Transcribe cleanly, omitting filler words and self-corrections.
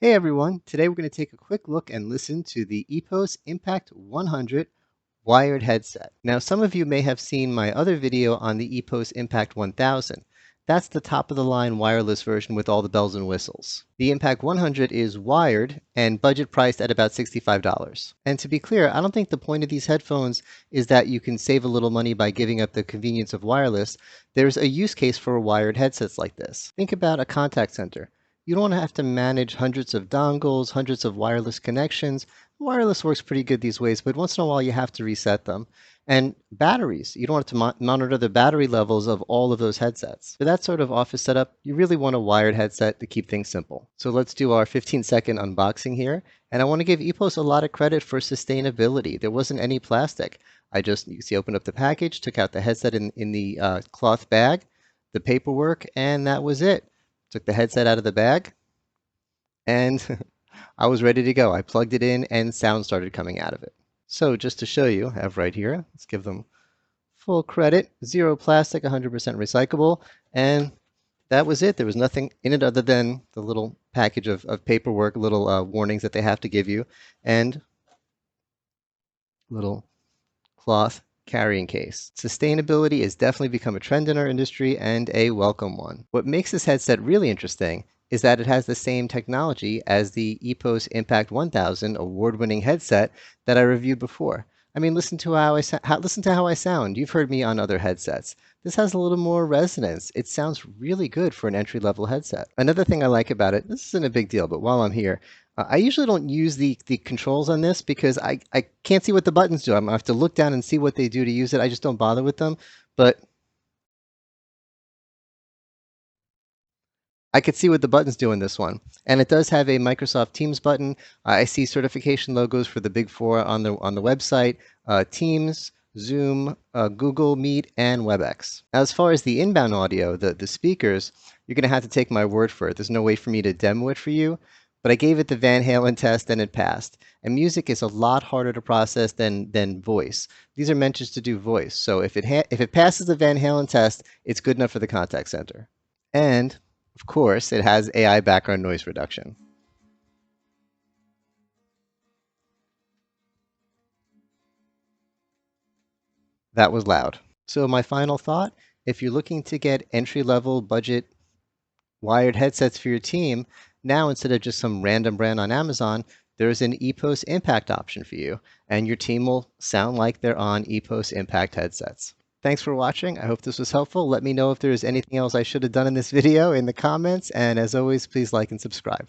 Hey everyone, today we're going to take a quick look and listen to the EPOS Impact 100 wired headset. Now some of you may have seen my other video on the EPOS Impact 1000. That's the top of the line wireless version with all the bells and whistles. The Impact 100 is wired and budget priced at about $65. And to be clear, I don't think the point of these headphones is that you can save a little money by giving up the convenience of wireless. There's a use case for wired headsets like this. Think about a contact center. You don't want to have to manage hundreds of dongles, hundreds of wireless connections. Wireless works pretty good these ways, but once in a while you have to reset them. And batteries, you don't want to monitor the battery levels of all of those headsets. For that sort of office setup, you really want a wired headset to keep things simple. So let's do our 15-second unboxing here. And I want to give EPOS a lot of credit for sustainability. There wasn't any plastic. You can see, opened up the package, took out the headset in the cloth bag, the paperwork, and that was it. Took the headset out of the bag, and I was ready to go. I plugged it in, and sound started coming out of it. So just to show you, I have right here, let's give them full credit, 0 plastic, 100% recyclable, and that was it. There was nothing in it other than the little package of paperwork, little warnings that they have to give you, and little cloth carrying case. Sustainability has definitely become a trend in our industry and a welcome one. What makes this headset really interesting is that it has the same technology as the EPOS Impact 1000 award-winning headset that I reviewed before. I mean, listen to how I sound. You've heard me on other headsets. This has a little more resonance. It sounds really good for an entry-level headset. Another thing I like about it, this isn't a big deal, but while I'm here, I usually don't use the controls on this because I can't see what the buttons do. I'm gonna have to look down and see what they do to use it. I just don't bother with them. But I could see what the buttons do in this one. And it does have a Microsoft Teams button. I see certification logos for the big four on the website, Teams, Zoom, Google Meet, and WebEx. Now, as far as the inbound audio, the speakers, you're going to have to take my word for it. There's no way for me to demo it for you, but I gave it the Van Halen test and it passed. And music is a lot harder to process than voice. These are meant just to do voice. So if it passes the Van Halen test, it's good enough for the contact center. And of course, it has AI background noise reduction. That was loud. So my final thought, if you're looking to get entry-level budget wired headsets for your team, now instead of just some random brand on Amazon, there's an EPOS Impact option for you, and your team will sound like they're on EPOS Impact headsets. Thanks for watching. I hope this was helpful. Let me know if there's anything else I should have done in this video in the comments, and as always, please like and subscribe.